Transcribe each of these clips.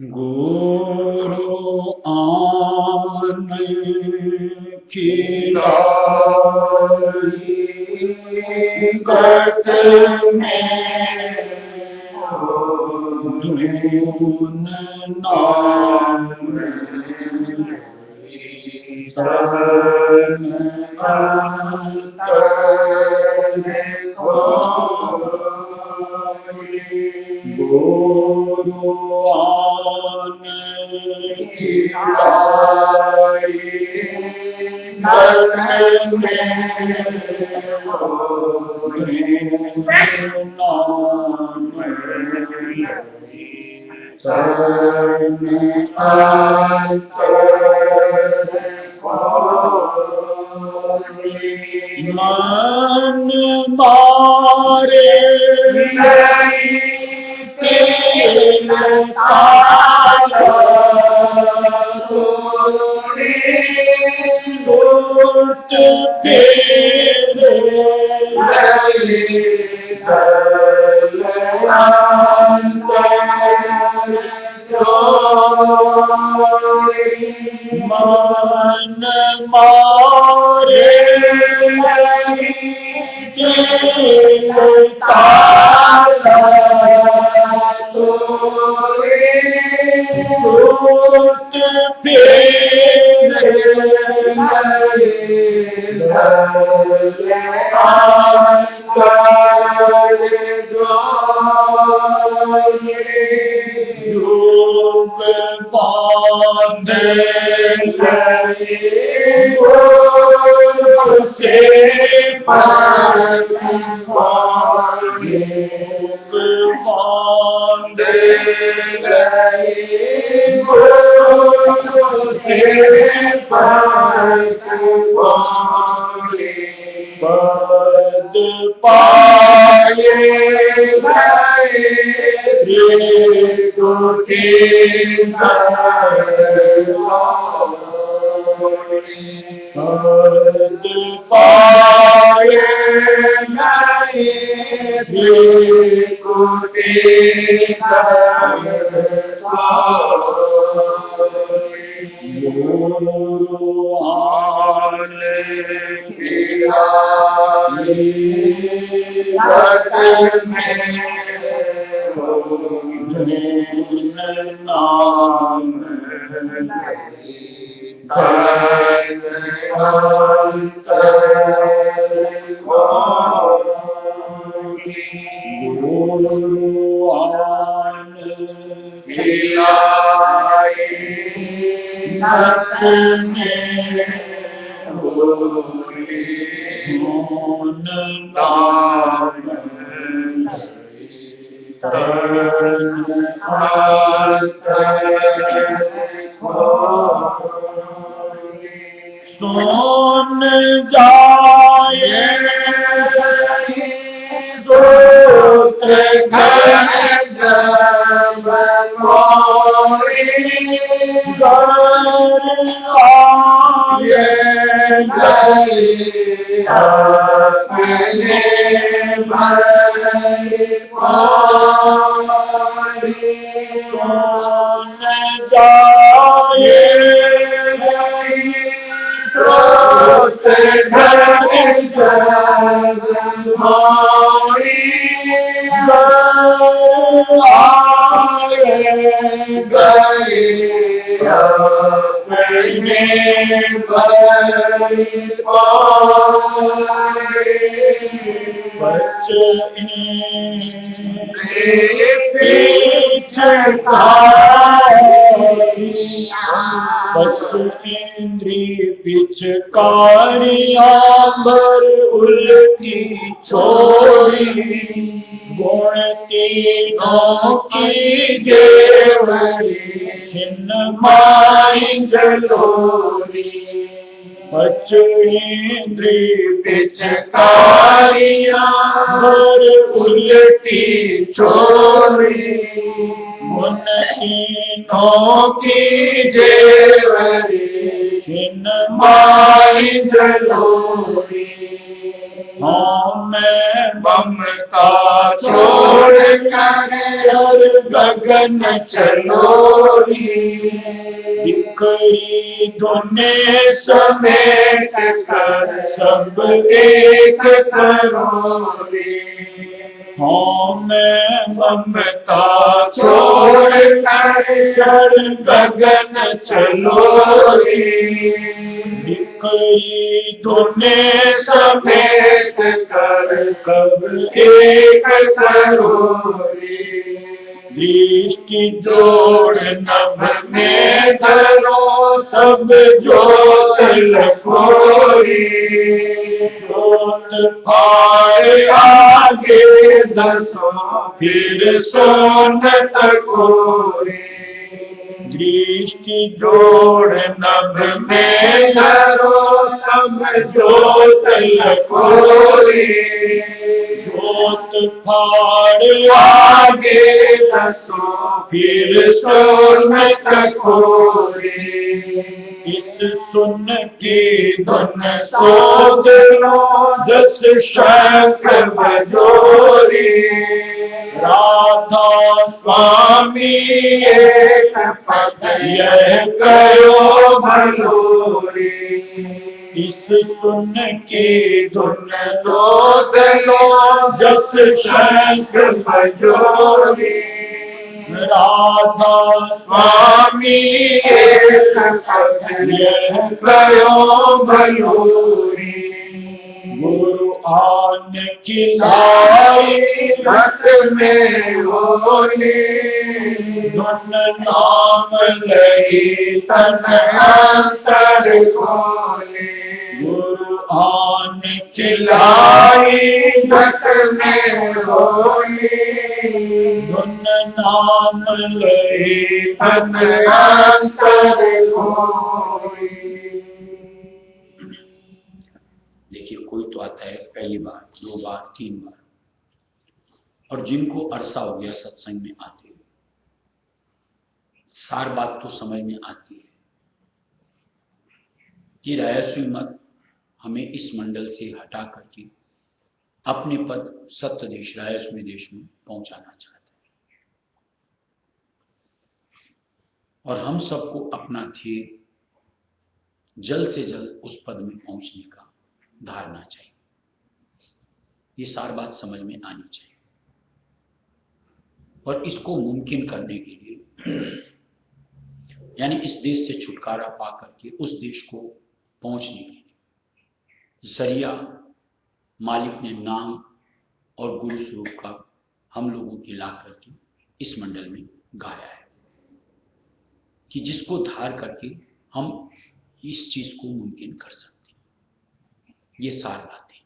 गुरु आन खिलाई कट में धून नाम तन गुरु आन खिलाई कट में नाम मन मारे गुट फेरे मन मारे गुट योग बांधे से पद पाए पद पाए गुरु आन खिलाई कट में धून नाम गुरु आन खिलाई कट में धून नाम सुन जाए दोस्त इंद्रिय पिचकारियां भर उल्टी छोड़ी गुण तीनों की देवरी छिन्न माई जलोरी इंद्रिय पिचकारियां भर उल्टी छोड़ी गुण तीनों की देवरी छिन्न माई जलोरी। हाँ मैं ममता छोड़ कर चल गगन चलोरी। बिखरी तूने समेट कर सब एक करोरी। हाँ मैं ममता छोड़ कर चल गगन चलोरी। बिखरी तूने समेट कर सब एक करोरी। दृष्टि जोड़ नभ में धरो सब जोत लखोरी। जोत फाड़ आगे दसों फिर सोनत खोरी। दृष्टि जोड़ नभ में धरो सब जोत लखोरी। जोत फाड़ आगे दसों फिर सोनत खोरी। इस सुन की धुन सोच लो जस शंख बजोरी। राधा स्वामी एक पद यह करो भलोरी। इस सुन की धुन सोच लो जस शंख बजोरी। राधा स्वामी एक पद यह करो भलोरी। गुरु आन लाई खिलाई रत में होली। धुन नाम लगी तन अंतर खोली। गुरु आन चिल्लाई रत में होली। धुन नाम लई तन अंतर खोली। देखिए, कोई तो आता है पहली बार, 2 बार, 3 बार, और जिनको अरसा हो गया सत्संग में आते हुए, सार बात तो समझ में आती है कि रायस्वी मत हमें इस मंडल से हटा करके अपने पद सत्य देश रायस्वी देश में पहुंचाना चाहते हैं, और हम सबको अपना ध्येय जल्द से जल्द उस पद में पहुंचने का धारना चाहिए। ये सार बात समझ में आनी चाहिए, और इसको मुमकिन करने के लिए यानी इस देश से छुटकारा पा करके उस देश को पहुंचने के लिए जरिया मालिक ने नाम और गुरु स्वरूप का हम लोगों की ला करके इस मंडल में गाया है, कि जिसको धार करके हम इस चीज को मुमकिन कर सकते हैं। ये सार बातें।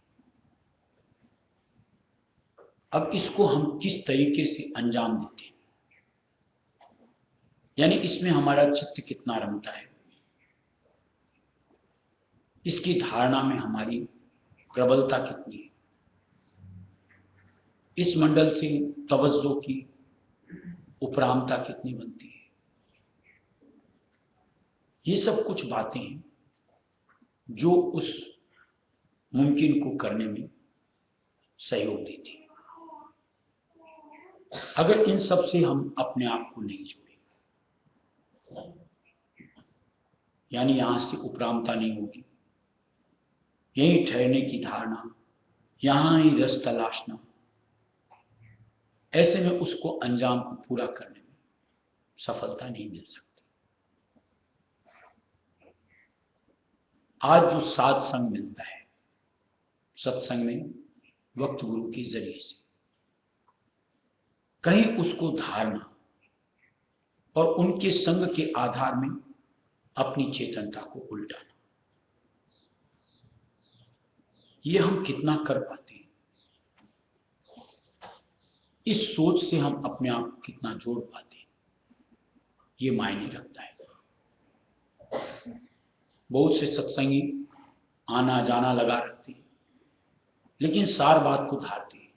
अब इसको हम किस तरीके से अंजाम देते हैं, यानी इसमें हमारा चित्त कितना रमता है, इसकी धारणा में हमारी प्रबलता कितनी है, इस मंडल से तवज्जो की उपरामता कितनी बनती है, ये सब कुछ बातें हैं जो उस मुमकिन को करने में सहयोग देती है। अगर इन सब से हम अपने आप को नहीं जोड़ें, यानी यहां से उपरामता नहीं होगी, यहीं ठहरने की धारणा, यहां ही रस तलाशना, ऐसे में उसको अंजाम को पूरा करने में सफलता नहीं मिल सकती। आज जो साध संग मिलता है सत्संग में वक्त गुरु के जरिए से, कहीं उसको धारना और उनके संग के आधार में अपनी चेतनता को उल्टाना, ये हम कितना कर पाते हैं, इस सोच से हम अपने आप को कितना जोड़ पाते हैं, ये मायने रखता है। बहुत से सत्संगी आना जाना लगा रखते हैं, लेकिन सार बात को धारते हैं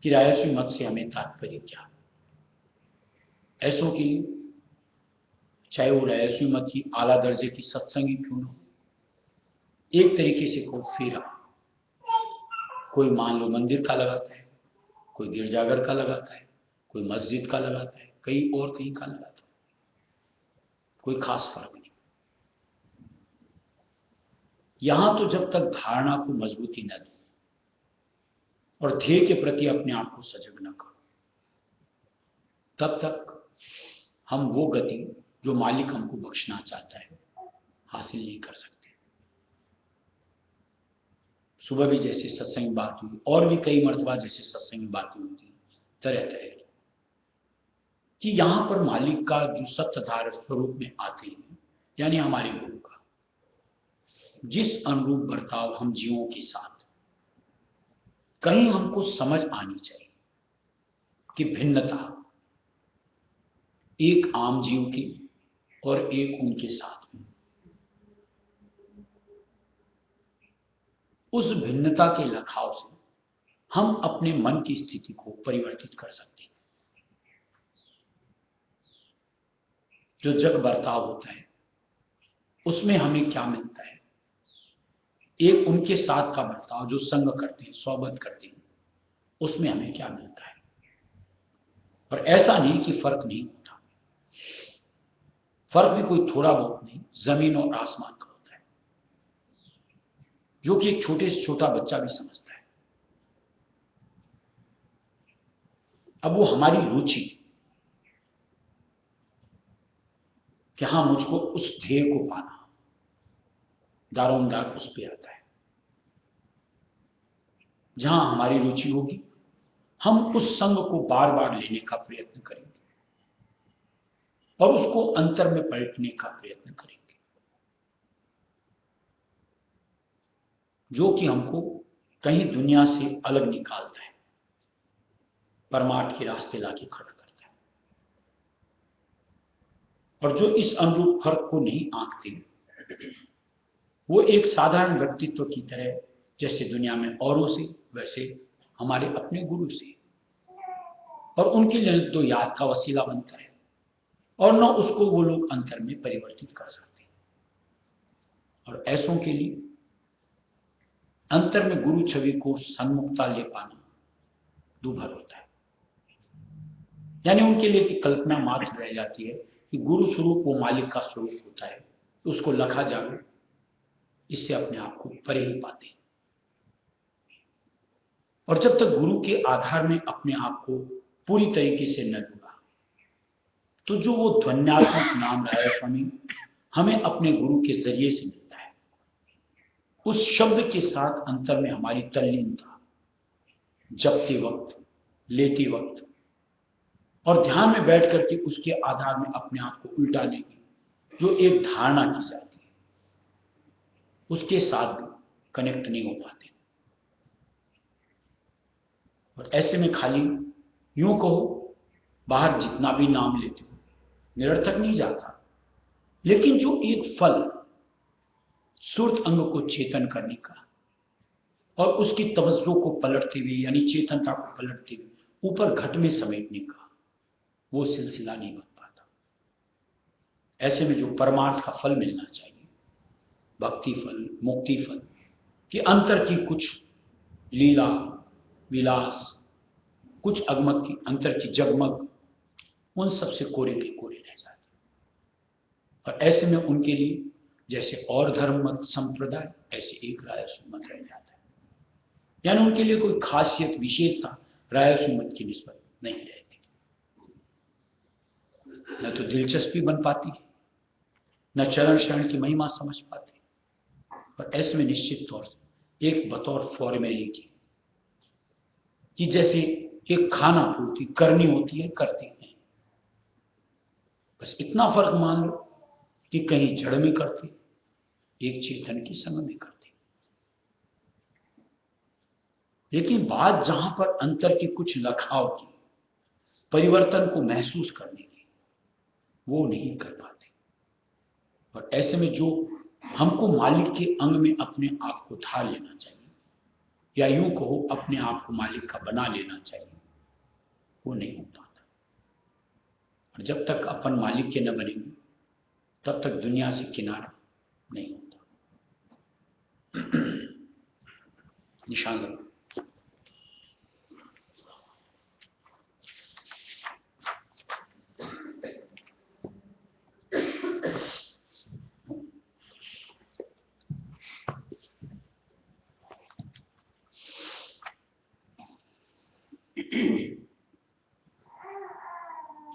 कि रायस्वी मत से हमें तात्पर्य क्या। ऐसों की चाहे वो रहस्य मत की आला दर्जे की सत्संगी क्यों न हो, एक तरीके से कोई फेरा, कोई मान लो मंदिर का लगाता है, कोई गिरजाघर का लगाता है, कोई मस्जिद का लगाता है, कहीं और कहीं का लगाता है, कोई खास फर्क नहीं। यहां तो जब तक धारणा को मजबूती न दे और ध्येय के प्रति अपने आप को सजग न करो, तब तक हम वो गति जो मालिक हमको बख्शना चाहता है हासिल नहीं कर सकते। सुबह भी जैसे सत्संग में बात हुई और भी कई मर्तबा जैसे सत्संग में बातें हुई थी तरह तरह की, कि यहां पर मालिक का जो सत्यधार स्वरूप में आते हैं, यानी हमारे गुरु का जिस अनुरूप बर्ताव हम जीवों के साथ, कहीं हमको समझ आनी चाहिए कि भिन्नता एक आम जीव की और एक उनके साथ में, उस भिन्नता के लखाव से हम अपने मन की स्थिति को परिवर्तित कर सकते हैं। जो जग बर्ताव होता है उसमें हमें क्या मिलता है, एक उनके साथ का बर्ताव जो संग करते हैं, सोबत करते हैं, उसमें हमें क्या मिलता है। और ऐसा नहीं कि फर्क नहीं होता, फर्क भी कोई थोड़ा बहुत नहीं, जमीन और आसमान का होता है, जो कि एक छोटे से छोटा बच्चा भी समझता है। अब वो हमारी रुचि कि हाँ मुझको उस ध्येय को पाना, दारोमदार उस पे आता है। जहां हमारी रुचि होगी हम उस संग को बार बार लेने का प्रयत्न करेंगे और उसको अंतर में पलटने का प्रयत्न करेंगे, जो कि हमको कहीं दुनिया से अलग निकालता है, परमार्थ के रास्ते लाके खड़ा करता है। और जो इस अनुरूप फर्क को नहीं आंकते, वो एक साधारण व्यक्तित्व की तरह जैसे दुनिया में औरों से, वैसे हमारे अपने गुरु से, और उनके लिए तो याद का वसीला बनता है और न उसको वो लोग अंतर में परिवर्तित कर सकते। और ऐसों के लिए अंतर में गुरु छवि को सन्मुखता ले पाना दूभर होता है। यानी उनके लिए की कल्पना मात्र रह जाती है कि गुरु स्वरूप वो मालिक का स्वरूप होता है, तो उसको लखा जाओ, इससे अपने आप को परे ही पाते हैं। और जब तक गुरु के आधार में अपने आप को पूरी तरीके से न जुड़ा, तो जो वो ध्वन्यात्मक नाम राय स्वामी हमें अपने गुरु के जरिए से मिलता है, उस शब्द के साथ अंतर में हमारी तल्लीनता जपते वक्त, लेते वक्त और ध्यान में बैठ करके उसके आधार में अपने आप को उल्टाने की जो एक धारणा की जाती है, उसके साथ भी कनेक्ट नहीं हो पाते। और ऐसे में खाली यूं कहो बाहर जितना भी नाम लेते हो निरर्थक नहीं जाता, लेकिन जो एक फल सुर्त अंग को चेतन करने का और उसकी तवज्जो को पलटते हुए, यानी चेतनता को पलटते हुए ऊपर घट में समेटने का, वो सिलसिला नहीं बन पाता। ऐसे में जो परमार्थ का फल मिलना चाहिए, भक्ति फल, मुक्ति फल, कि अंतर की कुछ लीला विलास, कुछ अगमक की अंतर की जगमग, उन सबसे कोरे के कोरे रह जाते। और ऐसे में उनके लिए जैसे और धर्म मत संप्रदाय, ऐसे एक रायसु मत रह जाता है। यानी उनके लिए कोई खासियत विशेषता रायसु मत की निस्बत नहीं रहती, न तो दिलचस्पी बन पाती है, न चरण शरण की महिमा समझ पाते। और ऐसे में निश्चित तौर से एक बतौर फॉर्मेलिटी, कि जैसे एक खाना पूर्ति करनी होती है, करते हैं, बस इतना फर्क मान लो कि कहीं जड़ में करते, एक चेतन के संग में करते। लेकिन बात जहां पर अंतर के कुछ लखाव की, परिवर्तन को महसूस करने की, वो नहीं कर पाते। और ऐसे में जो हमको मालिक के अंग में अपने आप को धार लेना चाहिए, या यूं कहो अपने आप को मालिक का बना लेना चाहिए, वो नहीं हो पाता। और जब तक अपन मालिक के न बनेंगे तब तक दुनिया से किनारा नहीं होता। निशान लगाओ।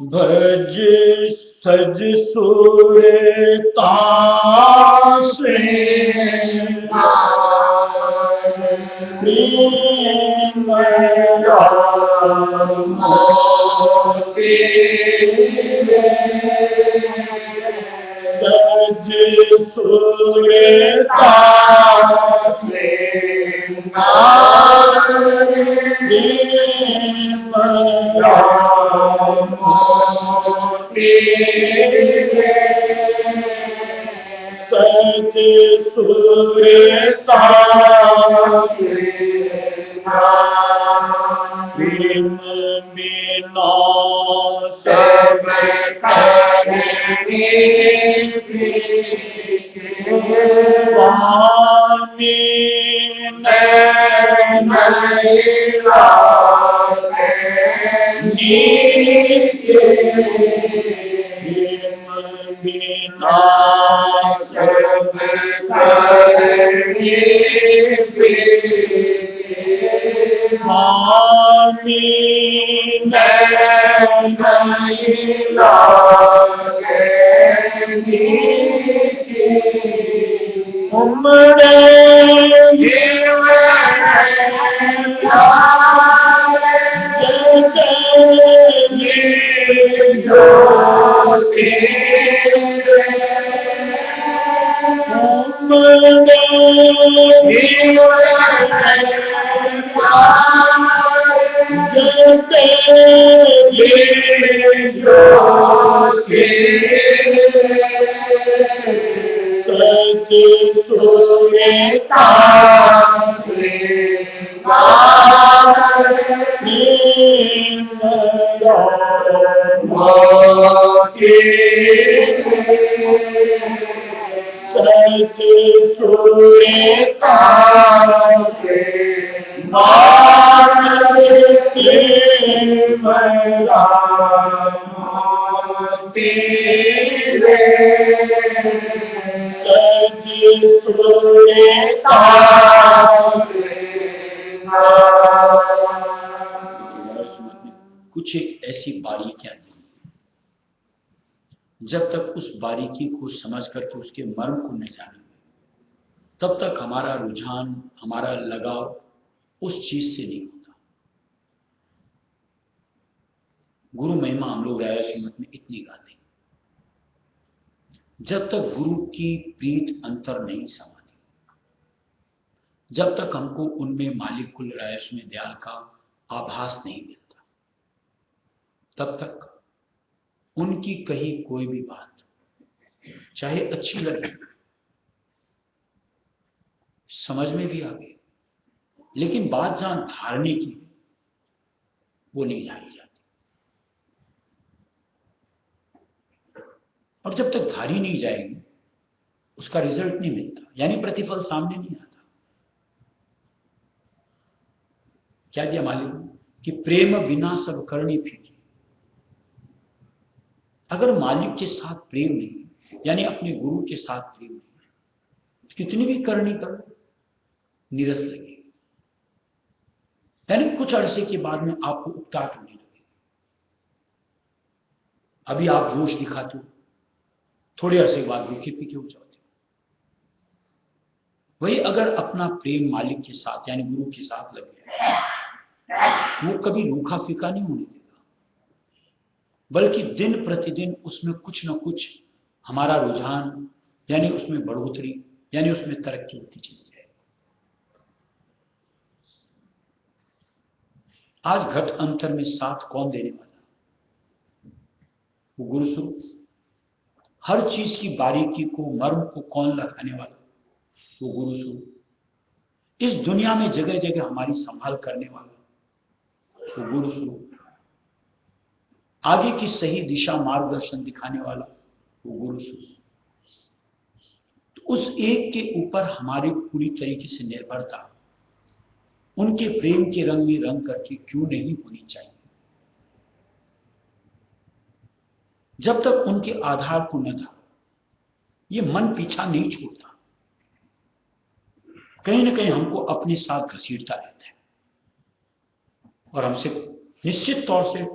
भज सज सुर तासे प्रेम मोती सज सुर तासे मोती सज सुर प्रेम बिना सब करनी स्वामी प्रेम बिना स्वामी उमड़े सच सुरे सच सुरे कुछ एक ऐसी बारीकियां दी, जब तक उस बारीकी को समझ करके उसके मर्म को न जाने तब तक हमारा रुझान, हमारा लगाव उस चीज से नहीं होता। गुरु महिमा हम लोग राया श्रीमत में इतनी गाते, जब तक गुरु की प्रीत अंतर नहीं समाती, जब तक हमको उनमें मालिक कुल रायस में दयाल का आभास नहीं मिलता, तब तक उनकी कही कोई भी बात चाहे अच्छी लगे, समझ में भी आ गई, लेकिन बात जहां धारने की वो नहीं धारी जाती। और जब तक धारी नहीं जाएगी उसका रिजल्ट नहीं मिलता, यानी प्रतिफल सामने नहीं आता। क्या दिया मालिक कि प्रेम बिना सब करनी फीकी। अगर मालिक के साथ प्रेम नहीं, यानी अपने गुरु के साथ प्रेम नहीं, तो कितनी भी करनी कर निरस लगेगी, यानी कुछ अरसे के बाद में आपको उकताहट होने लगेगी। अभी आप जोश दिखाते हो, थोड़े अरसे के बाद रूखे पीके हो जाते हो। वही अगर अपना प्रेम मालिक के साथ यानी गुरु के साथ लग गया, वो कभी रूखा फीका नहीं होने देगा, बल्कि दिन प्रतिदिन उसमें कुछ न कुछ हमारा रुझान यानी उसमें बढ़ोतरी यानी उसमें तरक्की होती चली जाए। आज घट अंतर में साथ कौन देने वाला? वो गुरु स्वरूप। हर चीज की बारीकी को, मर्म को कौन लगाने वाला? वो गुरु स्वरूप। इस दुनिया में जगह जगह हमारी संभाल करने वाला वो गुरु स्वरूप। आगे की सही दिशा मार्गदर्शन दिखाने वाला वो गुरु स्वरूप। उस एक के ऊपर हमारी पूरी तरीके से निर्भरता उनके प्रेम के रंग में रंग करके क्यों नहीं होनी चाहिए? जब तक उनके आधार को न था, ये मन पीछा नहीं छोड़ता, कहीं ना कहीं हमको अपने साथ घसीटता रहता है और हमसे निश्चित तौर से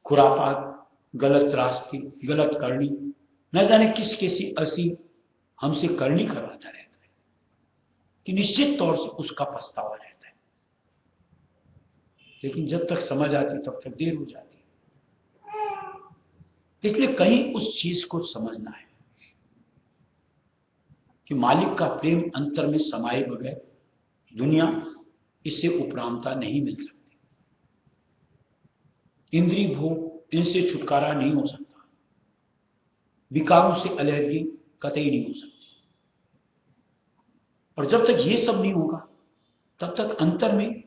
खुरापात, गलत रास्ते, गलत करनी, न जाने किस किसी ऐसी हमसे करनी करवाता रहता है कि निश्चित तौर से उसका पछतावा रहता है। लेकिन जब तक समझ आती तब तक देर हो जाती है। इसलिए कहीं उस चीज को समझना है कि मालिक का प्रेम अंतर में समाये बगैर दुनिया इससे उपरामता नहीं मिल सकती। इंद्रिय भोग इनसे छुटकारा नहीं हो सकता, विकारों से अलर्जी कतई नहीं हो सकती। और जब तक ये सब नहीं होगा तब तक अंतर में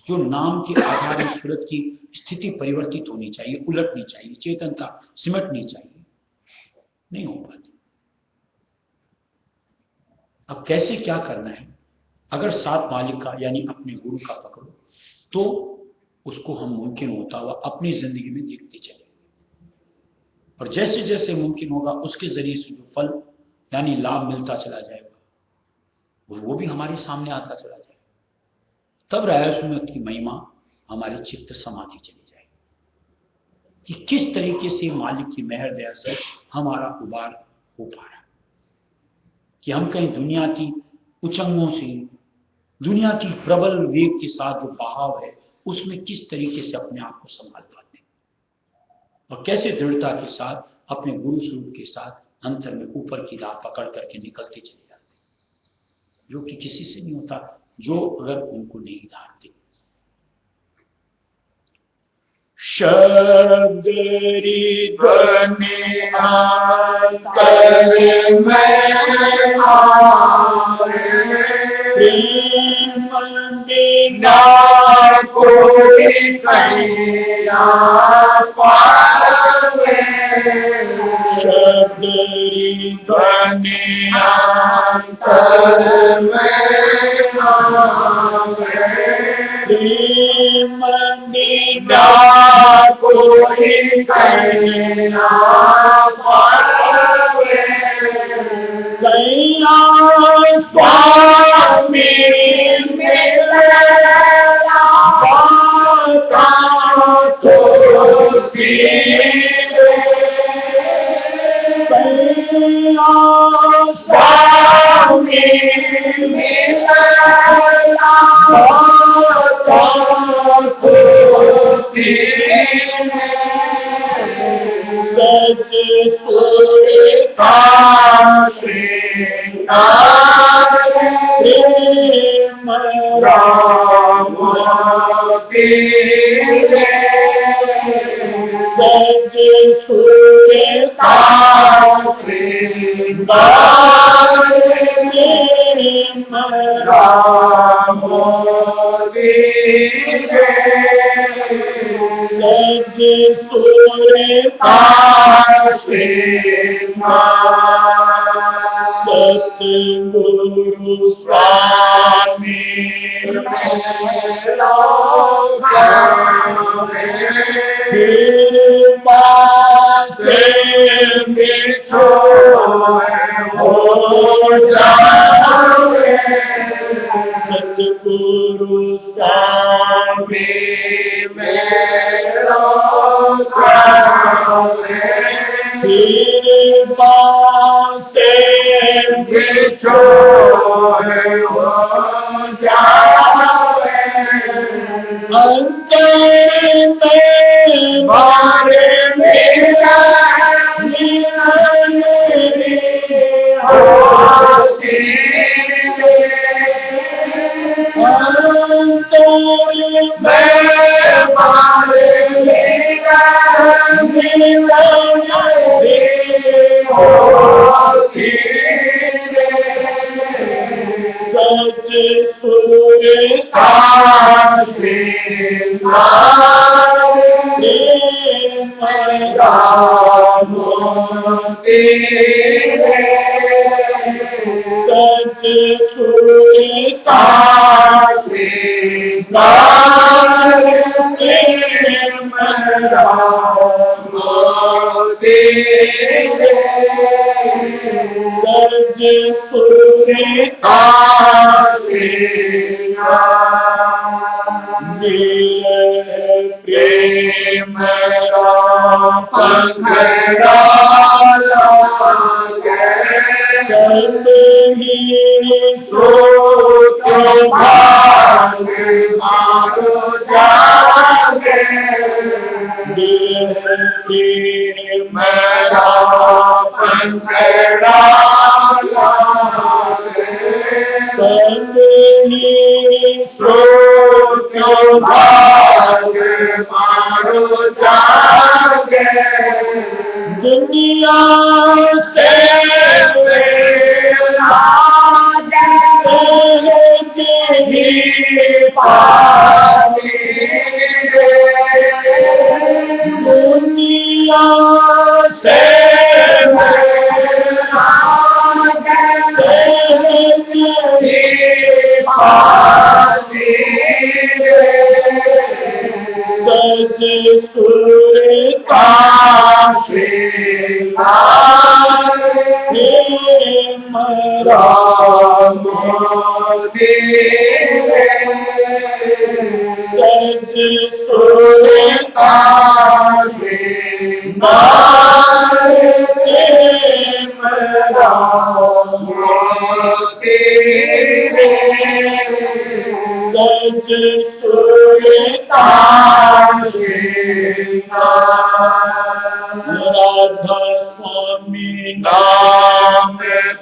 जो नाम के आधार में सूरत की स्थिति परिवर्तित होनी चाहिए, उलटनी चाहिए, चेतनता सिमटनी चाहिए, नहीं हो पाती। अब कैसे क्या करना है? अगर साथ मालिक का यानी अपने गुरु का पकड़ो तो उसको हम मुमकिन होता हुआ अपनी जिंदगी में देखते चलेंगे और जैसे जैसे मुमकिन होगा उसके जरिए से जो फल यानी लाभ मिलता चला जाएगा वो भी हमारे सामने आता चला जाएगा। तब रहस्यमय की महिमा हमारी चित्त समाधि चली जाएगी कि किस तरीके से मालिक की मेहर दया से हमारा उबार हो पा रहा, कि हम कहीं दुनिया की उचंगों से, दुनिया की प्रबल वेग के साथ जो बहाव है उसमें किस तरीके से अपने आप को संभाल पाते हैं और कैसे दृढ़ता के साथ अपने गुरु स्वरूप के साथ अंतर में ऊपर की राह पकड़ करके निकलते चले जाते हैं, जो कि किसी से नहीं होता जो अगर उनको नहीं धारते। शब्दरी ध्वनि अंतर में आवे, प्रेम बिना कोई कहिया पावे। शब्दरी ध्वनि अंतर में आवे, प्रेम बिना कोई कहिया पावे। कहिया स्वामी मिलेला बाता तो पीरे। कहिया स्वामी मिलेला बाता तो पीरे। सच सुर का श्रृंगार प्रेम राम पीरे। सच सुर का श्रृंगार प्रेम राम पीरे। सच सुर का सतगुरु स्वामी कृपा से हो जावे। सतगुरु स्वामी मेरो कृपा से हो जावे। अंतर में मारे मेरा होती है। अंतर में मारे मेरा होती है। सच सुर का श्रृंगार प्रेम राम पीरे। सच सज सुर प्रेम पंखड़ा दुनिया से दुनिया से सज सुर सज सुर सज सुर राधा स्वामी नाम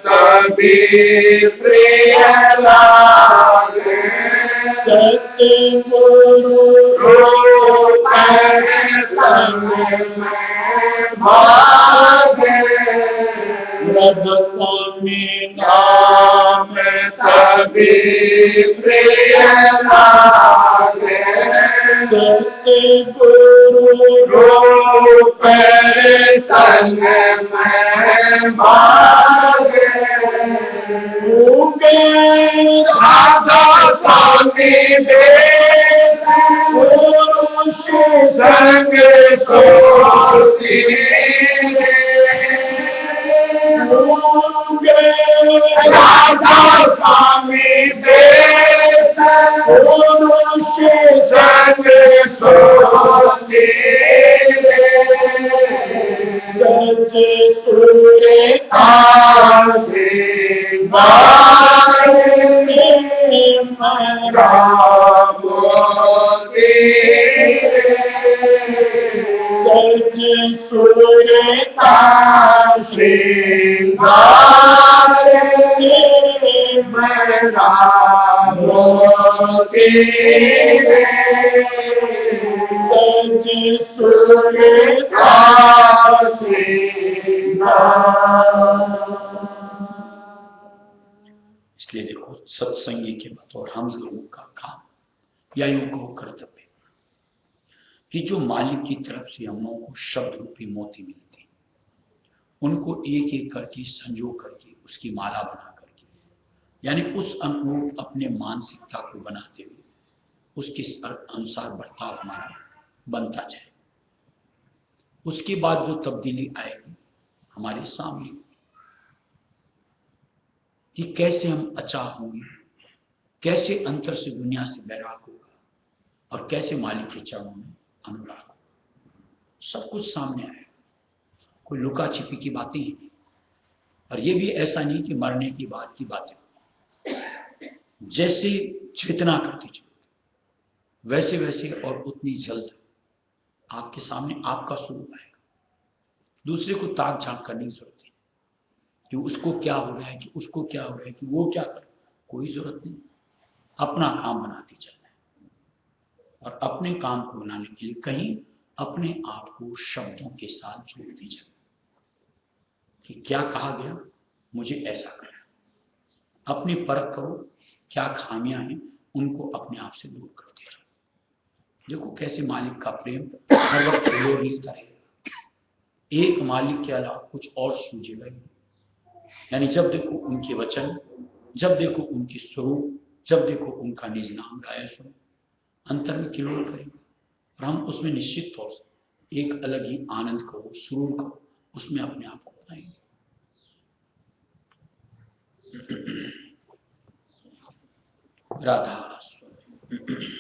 तभी प्रिय लागे, सतगुरु रूप संग में भागे। राधा स्वामी नाम तभी प्रिय लागे, सतगुरु रूप संग में भागे। उगे राधा स्वामी देव पुरुष संग सोती, उगे राधा स्वामी देव पुरुष संग सोती, सज सुर सज सुर सज सुर इसलिए देखो, सत्संगी के बतौर हम लोगों का काम या यूं कहो कर्तव्य कि जो मालिक की तरफ से हम लोगों को शब्द रूपी मोती मिलते हैं, उनको एक एक करके संजो करके उसकी माला बना करके, यानी उस अनुरूप अपने मानसिकता को बनाते हुए उसके अनुसार बर्ताव हमारा बनता जाए। उसके बाद जो तब्दीली आएगी हमारे सामने कि कैसे हम अचाह होंगे, कैसे अंतर से दुनिया से बैराग होगा और कैसे मालिक के चरणों में अनुराग होगा, सब कुछ सामने आएगा। कोई लुका छिपी की बातें ही नहीं। और ये भी ऐसा नहीं कि मरने की बात की बातें, जैसे चेतना करती चलो वैसे वैसे और उतनी जल्द आपके सामने आपका स्वरूप आएगा। दूसरे को ताक झांक करने की जरूरत है कि उसको क्या हो रहा है, कि उसको क्या हो रहा है, कि वो क्या कर, कोई जरूरत नहीं। अपना काम बनाते चलना है और अपने काम को बनाने के लिए कहीं अपने आप को शब्दों के साथ जोड़ते चलना कि क्या कहा गया, मुझे ऐसा करना। अपनी परख करो, क्या खामियां हैं उनको अपने आप से दूर करते रहो। देखो कैसे मालिक का प्रेम हर वक्त जोर लेता रहेगा। एक मालिक के अलावा कुछ और सूझेगा ही नहीं। यानी जब देखो उनके वचन, जब देखो उनके स्वरूप, जब देखो उनका निज नाम गाया सुनो, अंतर में किलोड़ करेंगे और हम उसमें निश्चित तौर से एक अलग ही आनंद करो, सुरूर करो, उसमें अपने आप को पाएंगे। राधा स्वामी।